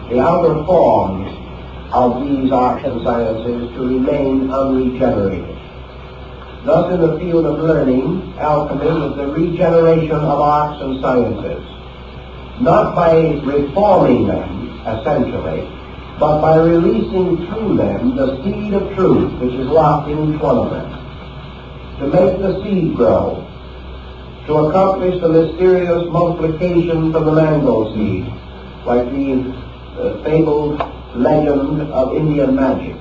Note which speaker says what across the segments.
Speaker 1: the outer forms of these arts and sciences to remain unregenerated. Thus, in the field of learning, alchemy is the regeneration of arts and sciences, not by reforming them, essentially, but by releasing through them the seed of truth which is locked in each one of them, to make the seed grow, to accomplish the mysterious multiplication from the mango seed, like the fabled legend of Indian magic,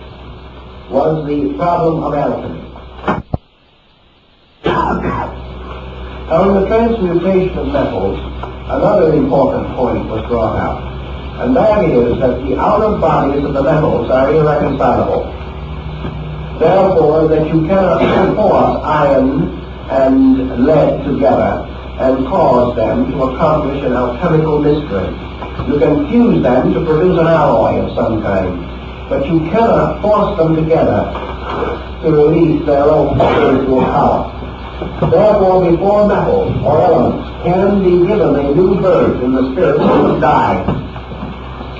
Speaker 1: was the problem of alchemy. Now, in the transmutation of metals, another important point was brought out, and that is that the outer bodies of the metals are irreconcilable. Therefore, that you cannot force iron and lead together and cause them to accomplish an alchemical mystery. You can fuse them to produce an alloy of some kind, but you cannot force them together to release their own spiritual power. Therefore, before metals or elements can be given a new birth in the spirit, they must die.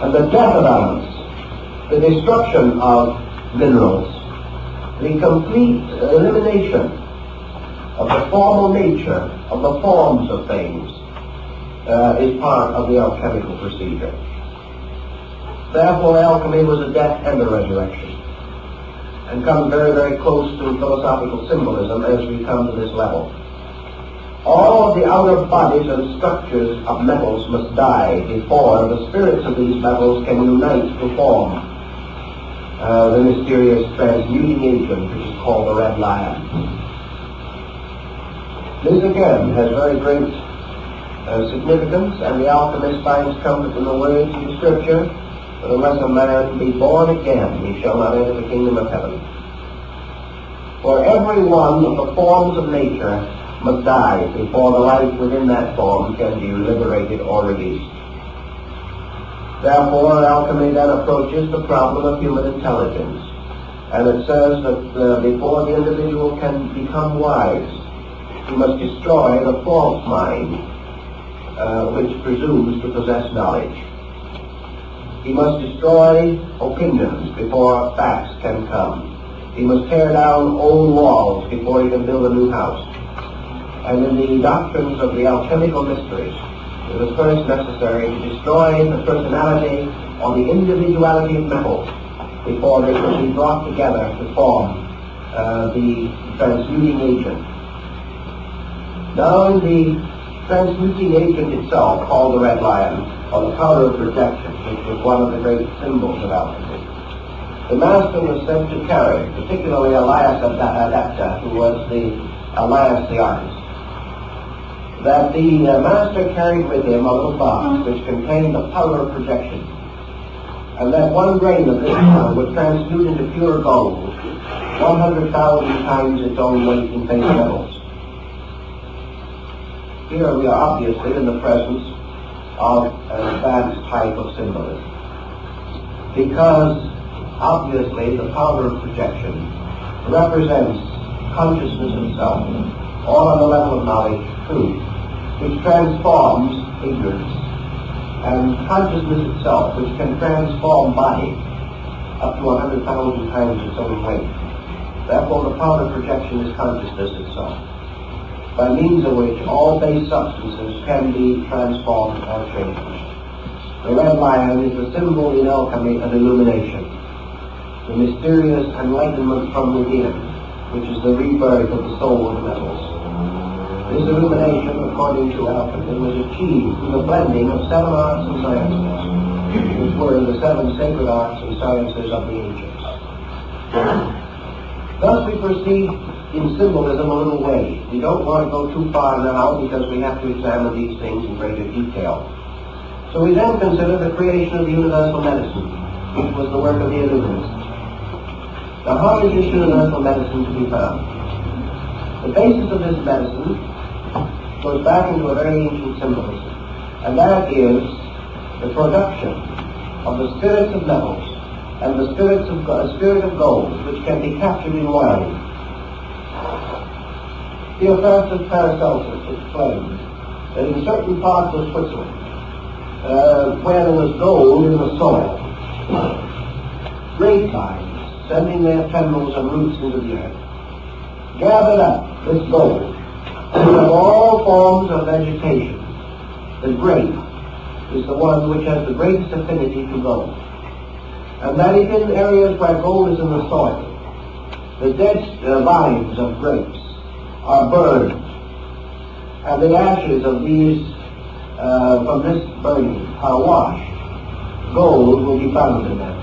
Speaker 1: And the death of elements, the destruction of minerals, the complete elimination of the formal nature of the forms of things is part of the alchemical procedure. Therefore, alchemy was a death and a resurrection, and comes very, very close to philosophical symbolism as we come to this level. All of the outer bodies and structures of metals must die before the spirits of these metals can unite to form the mysterious transmuting agent which is called the red lion. This again has very great significance, and the alchemist finds comfort in the words of the Scripture, that unless a man be born again, he shall not enter the kingdom of heaven. For every one of the forms of nature must die before the life within that form can be liberated or released. Therefore, alchemy then approaches the problem of human intelligence, and it says that before the individual can become wise, he must destroy the false mind which presumes to possess knowledge. He must destroy opinions before facts can come. He must tear down old walls before he can build a new house. And in the doctrines of the alchemical mysteries, it is first necessary to destroy the personality or the individuality of metals before they can be brought together to form the transmuting agent. Now, in the transmuting agent itself, called the red lion, or the power of projection, which was one of the great symbols of alchemy, the master was sent to carry, particularly Elias Adapta, who was Elias the artist, that the master carried with him a little box which contained the power of projection, and that one grain of this power would transmute into pure gold 100,000 times its own weight in base metals. Here we are obviously in the presence of an advanced type of symbolism, because obviously the power of projection represents consciousness itself, all on the level of knowledge, truth, which transforms ignorance, and consciousness itself, which can transform body up to 100,000 times its own weight. Therefore, the power of projection is consciousness itself, by means of which all base substances can be transformed or changed. The red lion is the symbol in alchemy of illumination, the mysterious enlightenment from within, which is the rebirth of the soul of the metals. This illumination, according to alchemy, was achieved through the blending of 7 arts and sciences, which were the 7 sacred arts and sciences of the ancients. Thus we proceed in symbolism a little way. We don't want to go too far now because we have to examine these things in greater detail. So we then consider the creation of the universal medicine, which was the work of the Illuminists. Now, how is this universal medicine to be found? The basis of this medicine goes back into a very ancient symbolism, and that is the production of the spirits of metals and the spirit of gold, which can be captured in wine. Theophrastus Paracelsus explained that in certain parts of Switzerland where there was gold in the soil. Grapevines, sending their tendrils and roots into the earth, gathered up this gold of all forms of vegetation. The grape is the one which has the greatest affinity to gold. And that is in areas where gold is in the soil. The dead vines of grapes are burned, and the ashes of these, from this burning, are washed. Gold will be found in them.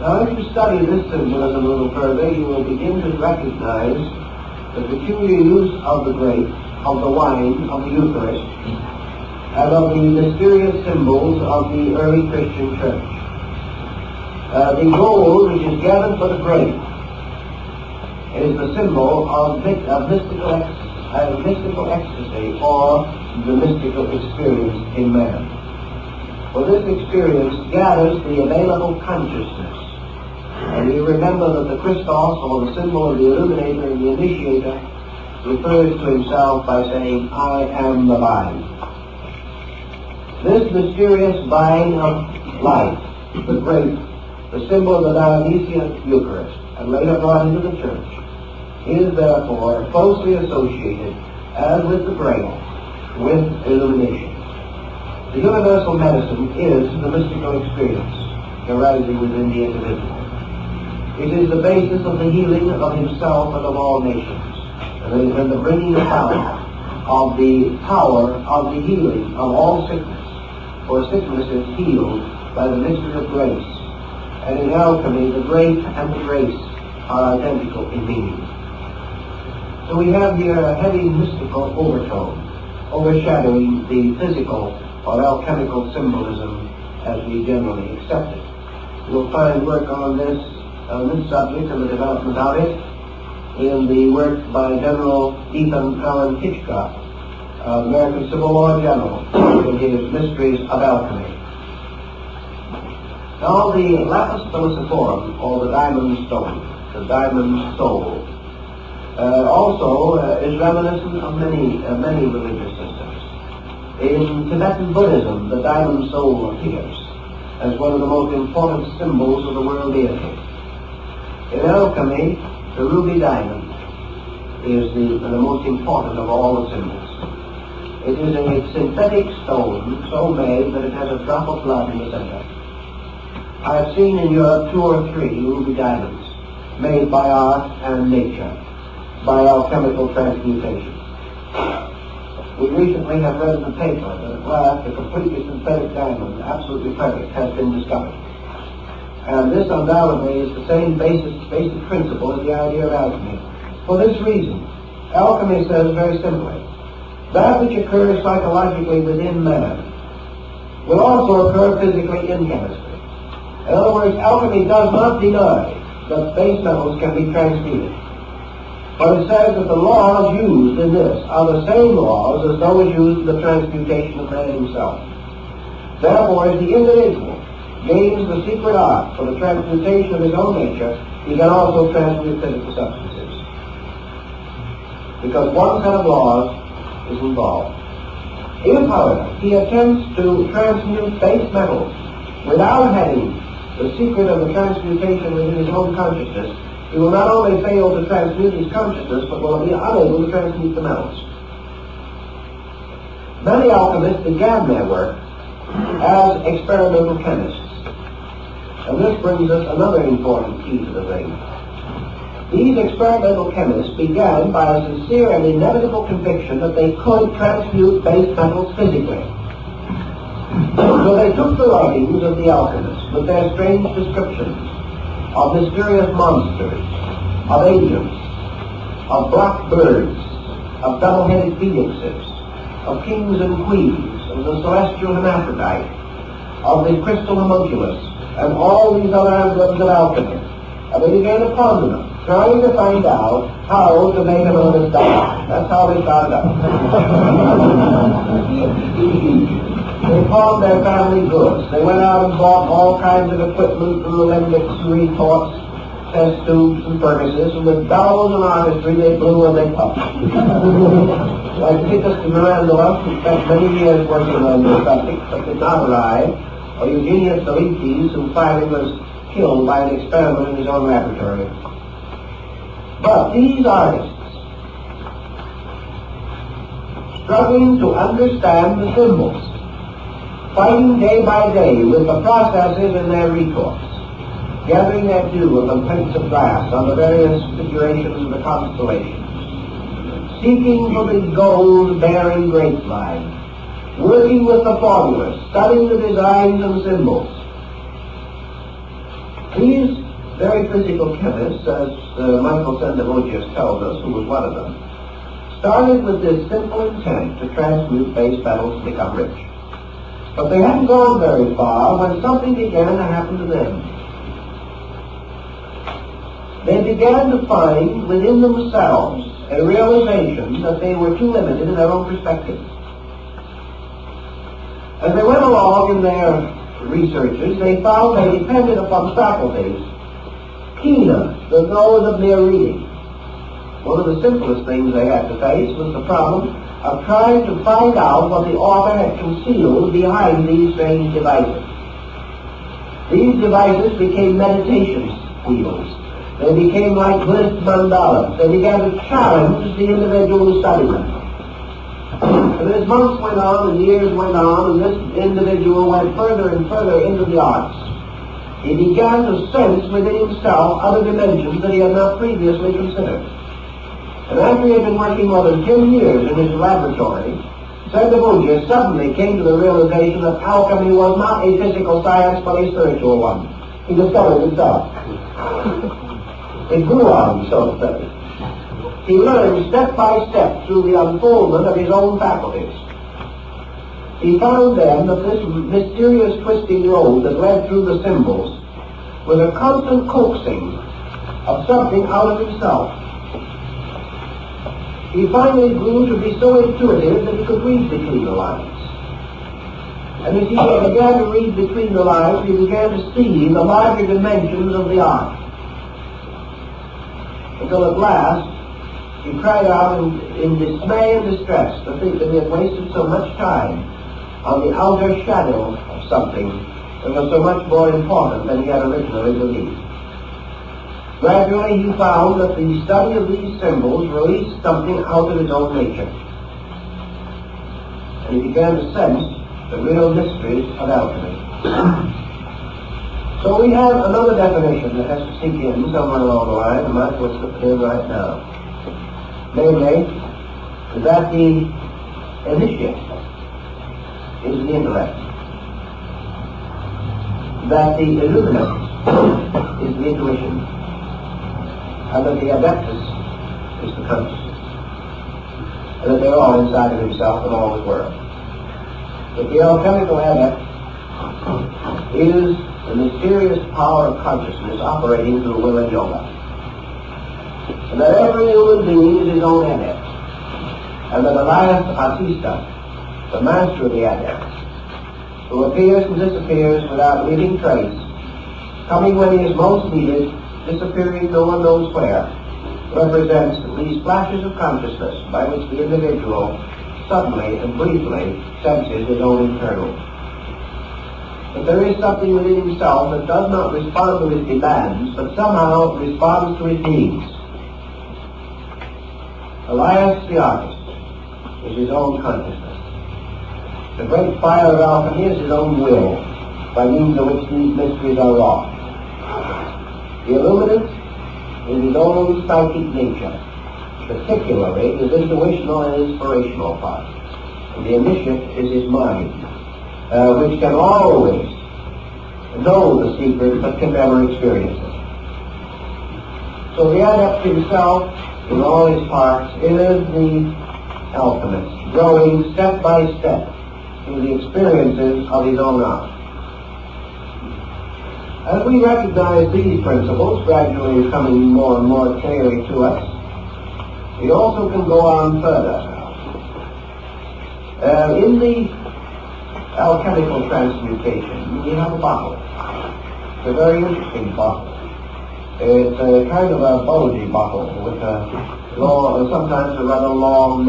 Speaker 1: Now, if you study this symbolism a little further, you will begin to recognize the peculiar use of the grape, of the wine, of the Eucharist, and of the mysterious symbols of the early Christian church. The gold, which is gathered for the grape, is the symbol of mystical ecstasy, or the mystical experience in man. For this experience gathers the available consciousness. And you remember that the Christos, or the symbol of the illuminator and the initiator, refers to himself by saying, I am the vine. This mysterious vine of life, the grape, the symbol of the Dionysian Eucharist, and later brought into the church, is therefore closely associated, as with the Grail, with illumination. The universal medicine is the mystical experience arising within the individual. It is the basis of the healing of himself and of all nations, and the bringing about of the power of the healing of all sickness. For sickness is healed by the mystery of grace. And in alchemy, the grape and the grace are identical in meaning. So we have here a heavy mystical overtone, overshadowing the physical or alchemical symbolism as we generally accept it. You'll find work on this subject and the development of it in the work by General Ethan Allen Hitchcock, American Civil War General, in his Mysteries of Alchemy. Now the lapis philosophorum, or the diamond stone, the diamond soul, also is reminiscent of many religious systems. In Tibetan Buddhism, the diamond soul appears as one of the most important symbols of the world deity. In alchemy, the ruby diamond is the most important of all the symbols. It is a synthetic stone so made that it has a drop of blood in the center. I have seen in Europe 2 or 3 ruby diamonds made by art and nature, by alchemical transmutation. We recently have read in the paper that at last a completely synthetic diamond, absolutely perfect, has been discovered. And this undoubtedly is the same basic principle as the idea of alchemy. For this reason, alchemy says very simply, that which occurs psychologically within man will also occur physically in chemistry. In other words, alchemy does not deny that base metals can be transmuted. But it says that the laws used in this are the same laws as those used in the transmutation of man himself. Therefore, as the individual gains the secret art for the transmutation of his own nature, he can also transmute physical substances. Because one set of laws is involved. If, however, he attempts to transmute base metals without having the secret of the transmutation within his own consciousness, he will not only fail to transmute his consciousness, but will be unable to transmute the metals. Many alchemists began their work as experimental chemists. And this brings us another important key to the thing. These experimental chemists began by a sincere and inevitable conviction that they could transmute base metals physically. So they took the writings of the alchemists with their strange descriptions of mysterious monsters, of agents, of black birds, of double-headed phoenixes, of kings and queens, of the celestial hermaphrodite, of the crystal homunculus, and all these other emblems of alchemy. And they began to ponder them, trying to find out how to make them understand. That's how they started out. They formed their family goods. They went out and bought all kinds of equipment, alembics, retorts, test tubes, and furnaces, and with bellows and artistry they blew and they puffed. Like Titus and Miranda, who spent many years working on this subject, but did not arrive, or Eugenius Delites, who finally was killed by an experiment in his own laboratory. But these artists, struggling to understand the symbols, fighting day by day with the processes in their recourse, gathering their due of plates of glass on the various figurations of the constellations, seeking for the gold-bearing grapeline, working with the formulas, studying the designs and symbols. These very physical chemists, as Michael Sendevogius tells us, who was one of them, started with this simple intent to transmute base metals to become rich. But they hadn't gone very far when something began to happen to them. They began to find within themselves a realization that they were too limited in their own perspective. As they went along in their researches, they found they depended upon faculties keener than those of mere reading. One of the simplest things they had to face was the problem of trying to find out what the author had concealed behind these strange devices. These devices became meditation wheels. They became like Buddhist mandalas. They began to challenge the individual who studied them. And as months went on and years went on, and this individual went further and further into the arts, he began to sense within himself other dimensions that he had not previously considered. And after he had been working more than 10 years in his laboratory, Sendevogius suddenly came to the realization that alchemy was not a physical science but a spiritual one. He discovered himself. It grew on him, so to say. He learned step by step through the unfoldment of his own faculties. He found then that this mysterious twisting road that led through the symbols was a constant coaxing of something out of himself. He finally grew to be so intuitive that he could read between the lines. And as he began to read between the lines, he began to see the larger dimensions of the art. Until at last, he cried out in dismay and distress to think that he had wasted so much time on the outer shadow of something that was so much more important than he had originally believed. Gradually he found that the study of these symbols released something out of his own nature. And he began to sense the real mysteries of alchemy. So we have another definition that has to sink in somewhere along the line, and that's what's in right now. Namely, that the initiate is the intellect, that the illuminate is the intuition, and that the adeptus is the consciousness, and that they're all inside of himself and all his world. That the alchemical adept is the mysterious power of consciousness operating through will and yoga. And that every human being is his own adept. And that Elias Artista, the master of the adepts, who appears and disappears without leaving trace, coming when he is most needed, disappearing no one knows where, represents these flashes of consciousness by which the individual suddenly and briefly senses his own internal. But there is something within himself that does not respond to his demands, but somehow responds to his needs. Elias the artist is his own consciousness. The great fire of alchemy is his own will, by means of which these mysteries are wrought. The illuminant is his own psychic nature, particularly his intuitional and inspirational part. And the initiate is his mind, which can always know the secret but can never experience it. So the adept himself, in all his parts, is the alchemist, growing step by step through the experiences of his own art. As we recognize these principles gradually coming more and more clearly to us, we also can go on further. In the alchemical transmutation, we have a bottle. It's a very interesting bottle. It's a kind of a bulgy bottle with a long, sometimes a rather long